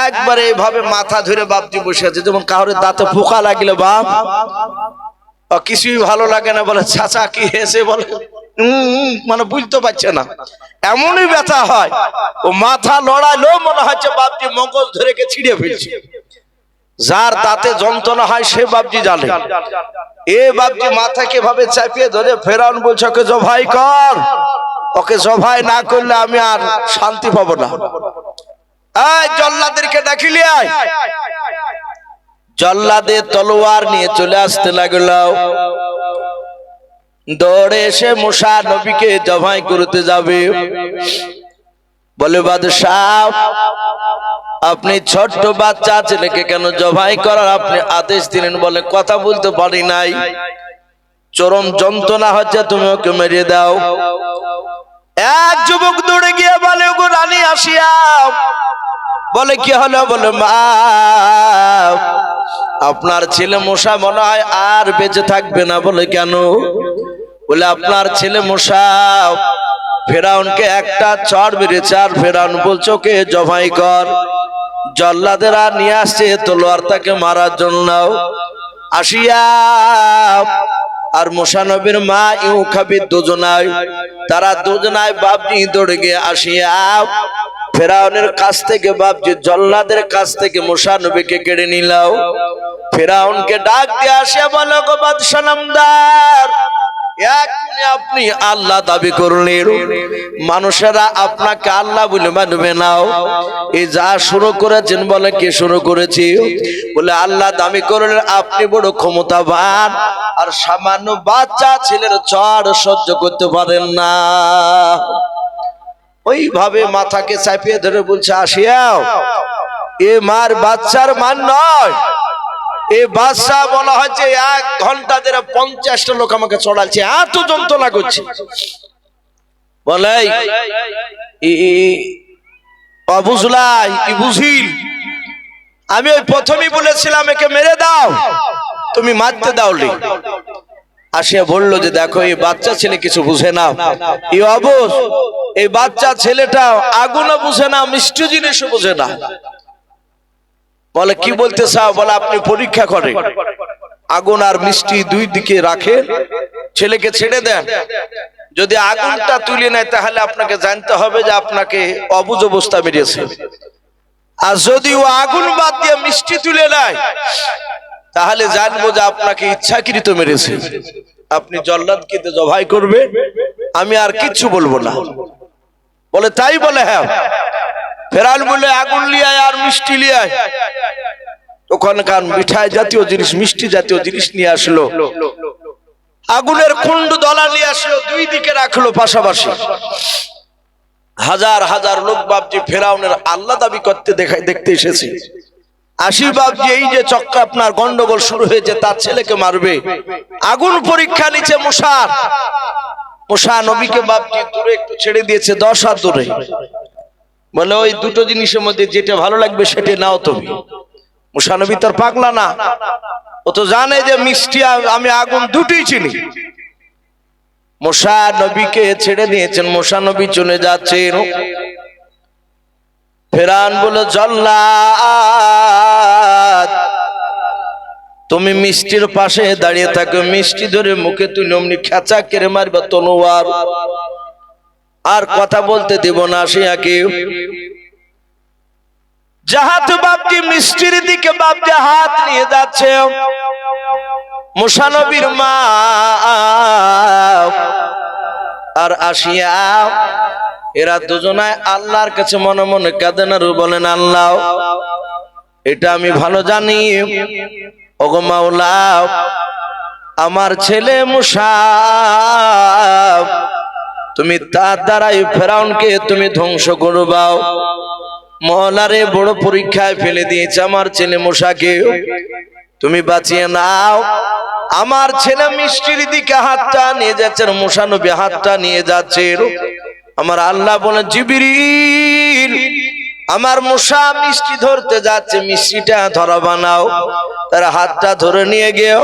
একবারে এইভাবে মাথা ধরে বাপজি বসে আছে, যেমন কাউরে দাঁতে পোকা লাগলে বাপ কিছুই ভালো লাগে না, বলে চাচা কি হেসে বলে মানে বুঝতে পারছে না, এমনই ব্যথা হয়। ও মাথা লড়াইলো মনে হচ্ছে বাপজি মগজ ধরে কে ছিঁড়ে ফেলছে। যার দাঁতে যন্ত্রণা হয় সে বাপজি জানে। এ বাপজি মাথাকে ভাবে চাপিয়ে ধরে ফেরাউন বলছে ওকে জবাই কর, ওকে জবাই না করলে আমি আর শান্তি পাবো না। এই জল্লাদেরকে ডাকিলি আয়। জল্লাদে তলোয়ার নিয়ে চলে আসতে লাগলো। দৌড়ে এসে মূসা নবীকে জবাই করতে যাবে। বলে বাদশাহ আপনি ছোট্ট বাচ্চা ছেলেকে কেন জবাই করার আপনি আদেশ দিলেন? বলে কথা বলতে পারি নাই, চরম যন্ত্রণা হচ্ছে, তুমি ওকে মেরে দাও। এক যুবক দৌড়ে গিয়ে বলে ওগো রানী আসিয়া। বলে কি হলো? বলে মা আপনার ছেলে মূসা মনে হয় আর বেঁচে থাকবে না। বলে কেন? বলে আপনার ছেলে মূসা ফেরাউনকে একটা চড় মেরেছে, আর ফেরাউন বলছে ওকে জবাই কর। জল্লাদেরা নিয়ে আসছে তলোয়ার তাকে মারার জন্য। আসিয়া আর মূসা নবীর মা ইউখাবি দুজনায়, তারা দুজনায় বাপজি দৌড়ে গিয়ে আসিয়া ফেরাউনের কাছ থেকে বাপজি জল্লাদের কাছ থেকে মূসা নবীকে কেড়ে নিল। ফেরাউনকে ডাক দিয়ে আসিয়া বলো গো বাদশাহ নামদার, আপনি আল্লাহ দাবি করলেন, মানুষেরা আপনাকে আল্লাহ বলে মানবে না। এই যা শুরু করেছেন, বলে কে শুরু করেছি? বলে আল্লাহ দাবি করলেন আপনি বড় ক্ষমতাবান, আর সামান্য বাচ্চা ছেলের চড় সহ্য করতে পারেন না। ওইভাবে মাথাকে চাপিয়ে ধরে বলছে আসিয়াও এ মার বাচ্চার মান নয়, এ বাদশা বলা হচ্ছে 1 ঘন্টা ধরে 50টা লোক আমাকে চড়াচ্ছে, এত যন্ত্রণা করছে। বলে বুঝলাই বুঝিল, আমি ওই প্রথমেই বলেছিলাম একে মেরে দাও, তুমি মারতে দাওনি। আসিয়া বললো যে দেখো এই বাচ্চা ছেলে কিছু বুঝে না, এই অবশ এই বাচ্চা ছেলেটা আগুনও বুঝে না, মিষ্টি জিনিসও বুঝে না। বলে কি বলতে চাও? বলে আপনি পরীক্ষা করেন, আগুন আর মিষ্টি দুই দিকে রাখে, ছেলেকে ছেড়ে দেন, যদি আগুনটা তুলে নেয় তাহলে আপনাকে জানতে হবে যে আপনাকে অবুঝ অবস্থা মেরেছে, আর যদি ও আগুন বাদ দিয়ে মিষ্টি তুলে নেয় তাহলে জানবো যে আপনাকে ইচ্ছাকৃত মেরেছে। আপনি জল্লাদকে জবাই করবে, আমি আর কিচ্ছু বলবো না। বলে তাই? বলে হ্যাঁ। ফেরাউন বলে আগুন লিয়ে আয় আর মিষ্টি লিয়ে আয়। ওখানকার মিঠাই জাতীয় জিনিস, মিষ্টি জাতীয় জিনিস নিয়ে আসলো, আগুনের কুণ্ড দলা নিয়ে আসলো, দুই দিকে রাখলো পাশাপাশি। হাজার হাজার লোক বাপজি ফেরাউনের আল্লাহ দাবি করতে দেখতে এসেছে। আসি বাপজি এই যে চক্র আপনার গন্ডগোল শুরু হয়েছে, তার ছেলেকে মারবে, আগুন পরীক্ষা নিচ্ছে মূসার। মূসা নবীকে বাপজি দূরে একটু ছেড়ে দিয়েছে, 10 হাত দূরে। বলে ওই দুটো জিনিসের মধ্যে যেটা ভালো লাগবে সেটা নাও তুমি। মূসা নবী তার পাগলা না, ও তো জানে যে মিষ্টি আমি আগুন দুটোই চিনি। মূসা নবীকে ছেড়ে দিয়েছেন, মূসা নবী চলে যাচ্ছেন। ফেরাউন বলে, জল্লাদ তুমি মিষ্টির পাশে দাঁড়িয়ে থাকো, মিষ্টি ধরে মুখে তুলে অমনি খেচা কেড়ে মারবা তলোয়ার, আর কথা বলতে দেব না। আসিয়াকে জাহাত বাপজি মিষ্টির দিকে বাপজি হাত নিয়ে যাচ্ছে। মুসা নবীর মা আর আসিয়া এরা দুজনায় আল্লাহর কাছে মনে মনে কাঁদেন আর বলেন, আল্লাহ এটা আমি ভালো জানি, ওগো মাওলা আমার ছেলে মুসা তুমি তার দ্বারাই ফেরাউনকে তুমি ধ্বংস করবাও। মওলারে বড় পরীক্ষায় ফেলে দিয়েছে আমার ছেলে মুসাকে, তুমি বাঁচিয়ে নাও। আমার ছেলে মিষ্টির দিকে হাতটা নিয়ে যাচ্ছে, মুসা নবী হাতটা নিয়ে যাচ্ছে। আমার আল্লাহ বলে, জিবরিল আমার মুসা মিষ্টি ধরতে যাচ্ছে, মিষ্টিটা ধরা বানাও। তার হাতটা ধরে নিয়ে গিয়েও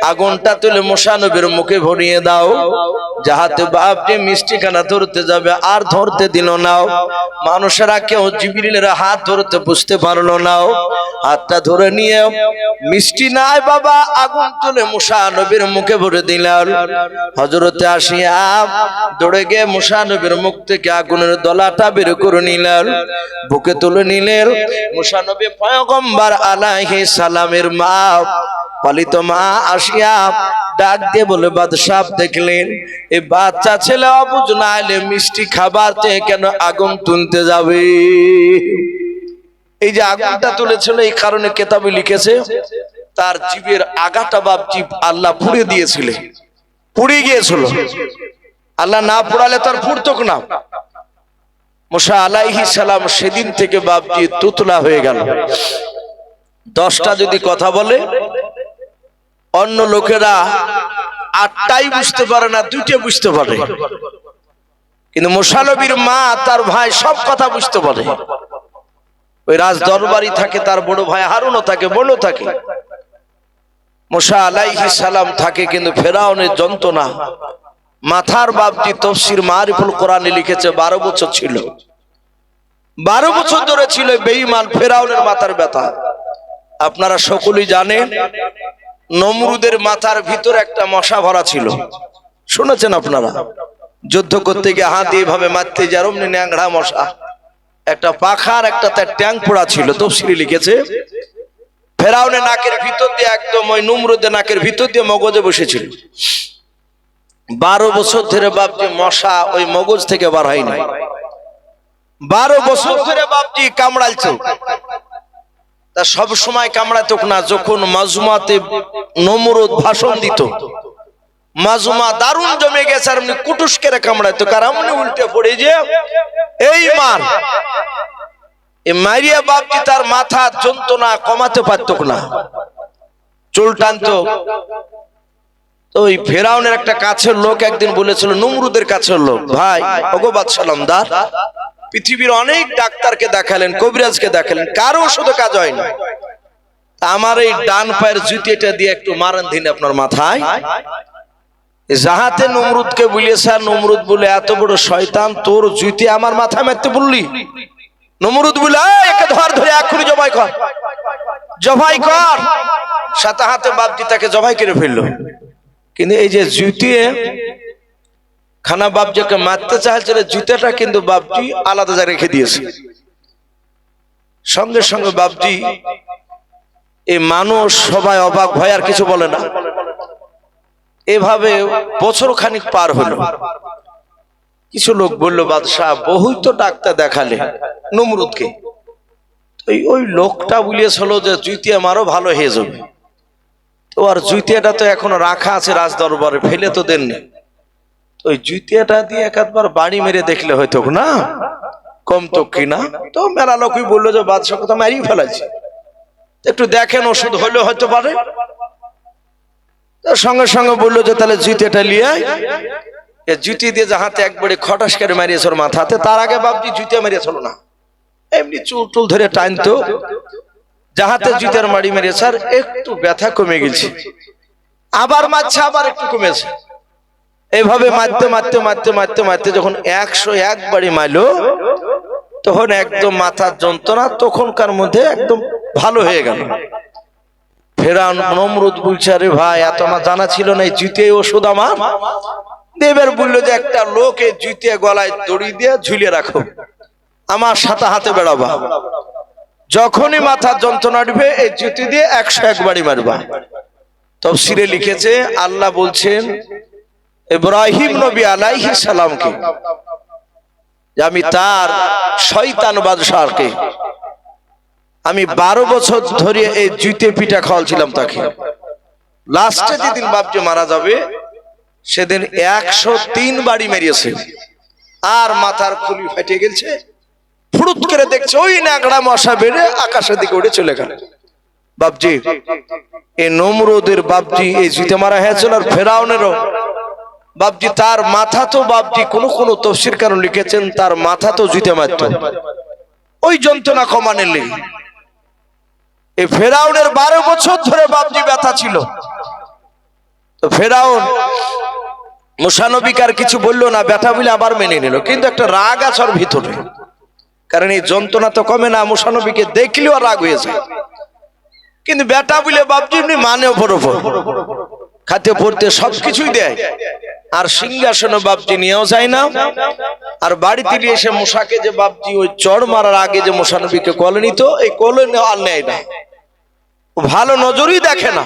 আগুনটা তুলে মুসা নবীর মুখে ভরিয়ে দাও। যাহাতে বাপটি মিষ্টি খানা ধরতে যাবে আর ধরতে দিল না। মানুষেরা কেউ জিবরিলের হাত ধরতে বুঝতে পারলো না। হাতটা ধরে নিয়ে মিষ্টি নাই বাবা আগুন তুলে মুসা নবীর মুখে ভরে দিলেন। হযরতে আসিয়া দৌড়ে গিয়ে মুসা নবীর মুখ থেকে আগুনের দলাটা বের করে নিলেন, বুকে তুলে নিলেন। মুসা নবী পয়গম্বর আলাইহিস সালামের মা পালিত মা আসিয়া ডাক দিয়ে বলে, বাদশাহ দেখলেন এই বাচ্চা ছেলে অবুঝ না এলে মিষ্টি খাবার থেকে কেন আগুন তুলতে যাবে? এই যে আগুনটা তুলেছিল এই কারণে কেতাবে লিখেছে তার জীবের আগাটা বাপ জীব আল্লাহ পুড়ে দিয়েছিলেন, পুড়ে গিয়েছিল। আল্লাহ না পোড়ালে তার পুড়তো না। মুসা আলাইহিস সালাম সেদিন থেকে বাপজি তুতলা হয়ে গেল। 10টা যদি কথা বলে অন্য লোকেরা 8টাই বুঝতে পারে না, 2টে বুঝতে পারে, কিন্তু মুসা নবীর মা তার ভাই সব কথা বুঝতে পারে। ওই রাজ দরবারি থাকে, তার বড় ভাই হারুনও থাকে, বোনও থাকে। মুসা আলাইহিস সালাম থাকে, কিন্তু ফেরাউনের যন্ত্রণা মাথার বাপজি তাফসীর মারিফুল কোরআনে লিখেছে 12 বছর ছিল, 12 বছর ধরে ছিল বেঈমান ফেরাউনের মাথার ব্যথা। আপনারা সকলেই জানেন নমরুদের মাথার ভিতর একটা মশা ভরা ছিল, শুনেছেন আপনারা? যুদ্ধ করতে গিয়ে হাত দিয়ে ভাবে মারতে যার অমনি ন্যাংড়া মশা, একটা পাখার একটা তার ট্যাং পোড়া ছিল। তাফসীরে লিখেছে ফেরাউনের নাকের ভিতর দিয়ে একদম ওই নমরুদের নাকের ভিতর দিয়ে মগজে বসেছিল। 12 বছর ধরে বাপজি মশা ওই মগজ থেকে বার হয়নি। 12 বছর ধরে বাপজি কামড়াইছে। তা সব সময় কামড়াতো না, যখন মাজুমাতে নমরুদ ভাষণ দিত মাজুমা দারুণ জমে গেছে আর এমনি কুটুস করে কামড়াইতো, কারণ এমনি উল্টে পড়ে যে এই মার এই মারিয়া বাপজি তার মাথা যন্ত্রণা কমাতে পারত না, চুল টানতো। তো ওই ফেরাউনের একটা কাছের লোক একদিন বলেছিল, নমরুদের কাছের লোক, ভাই ওগো বাদশাহদার পৃথিবীর অনেক ডাক্তারকে দেখালেন, কবিরাজকে দেখালেন, কারো ওষুধে কাজ হয়নি, আমার এই ডান পায়ের জুতিটা দিয়ে একটু মারেন দিন আপনার মাথায়। যাহাতে নমরুদকে বলিয়েছে, আর নমরুদ বলে এত বড় শয়তান, তোর জুতি আমার মাথায় মারতে বললি? নমরুদ বলে একে ধর, ধরে এক্ষুনি জবাই কর, জবাই কর। সাথে হাতে বাপজি তাকে জবাই করে ফেললো। কিন্তু এই যে জুতিয়ে খানা বাপজিকে মারতে চাইছিল, জুতাটা কিন্তু বাপজি আলাদা জায়গায় রেখে দিয়েছে। সঙ্গে সঙ্গে বাপজি এই মানুষ সবাই অবাক, ভয় আর কিছু বলে না। এভাবে বছর খানিক পার হলো। কিছু লোক বলল, বাদশাহ বহুই তো ডাক্তার দেখালে নমরুদকে, ওই লোকটা বলিয়েছিল যে জুতিয়া মারো ভালো হয়ে যাবে। তো আর জুতিয়াটা তো এখনো রাখা আছে রাজ দরবারে, ফেলে তো দেননি। ওই জুতিয়াটা দিয়ে একবার বাড়ি মেরে দেখলে হয়তো না কম তো কিনা। তো মেলা লোকই বললো যে বাদশাহ কথা মারিয়ে ফেলাইছে, একটু দেখেন ওষুধ হলেও হয়তো পারে। সঙ্গে সঙ্গে বললো যে তাহলে জুতিয়াটা লিয়ে জুতি দিয়ে যাহাতে একবারে খটাস করে মারিয়েছে ওর মাথাতে। তার আগে বাপজি জুতিয়া মারিয়েছিল না, এমনি চুল টুল ধরে টানতো, যাহাতে জুতার মারি মেরেছে আর একটু ব্যথা কমে গেছে, আবার মারছে, আবার একটু কমেছে। এইভাবে মারতে মারতে মারতে মারতে মারতে যখন 101 বাড়ি মারলো, তখন একদম মাথার যন্ত্রণা তখনকার মধ্যে একদম ভালো হয়ে গেল। ফেরাউন নমরুদ বলছে, আরে ভাই এত আমার জানা ছিল না, এই জুতিয়ে ওষুধ আমার। দেবের বললো যে একটা লোক এই জুতিয়ে গলায় দড়ি দিয়ে ঝুলিয়ে রাখো, আমার সাথে হাতে বেড়াবা, যখনই মাথার যন্ত্রণা উঠবে এই জুতি দিয়ে 101 বাড়ি মারবা। তাফসীরে লিখেছে আল্লাহ বলছেন ইব্রাহিম নবী আলাইহিস সালামকে, আমি তার শয়তান বাদশাহকে আমি 12 বছর ধরে এই জুতে পিঠা খাওয়ালছিলাম তাকে। লাস্টে যেদিন বাপজি মারা যাবে সেদিন 103 বাড়ি মেরিয়েছে, আর মাথার খুলি ফেটে গেছে। ফুরুত করে দেখছে ওই নাগড়া মশা বেড়ে আকাশের দিকে উড়ে চলে গেল। বাপজি এই নমরুদের বাপজি এই জুতে মারা হয়েছিল, আর ফেরাউনেরও বাপজি তার মাথা তো বাপজি কোন তফসির কারণ লিখেছেন তার মাথা তো জুতে মারত ওই যন্ত্রণা কমানোর লেগে। এই ফেরাউনের 12 বছর ধরে বাপজি ব্যথা ছিল। তো ফেরাউন মুসা নবীকে আর কিছু বললো না, ব্যথা বলে আবার মেনে নিল, কিন্তু একটা রাগ আছে ওর ভিতরে, কারণ এই যন্ত্রণা তো কমে না। মুসা নবীকে দেখলেও রাগ হয়ে যায়, কিন্তু বেটা বলে বাপজি এমনি মানে ওপর খাতে পড়তে সবকিছুই দেয়, আর সিংহাসনে বাপজি নিয়েও যায় না। আর বাড়িতে নিয়ে এসে মুসাকে যে বাপজি ওই চড় মারার আগে যে মুসা নবীকে কোলে নিত, এই কোলে আর নেয় না, ভালো নজরই দেখে না।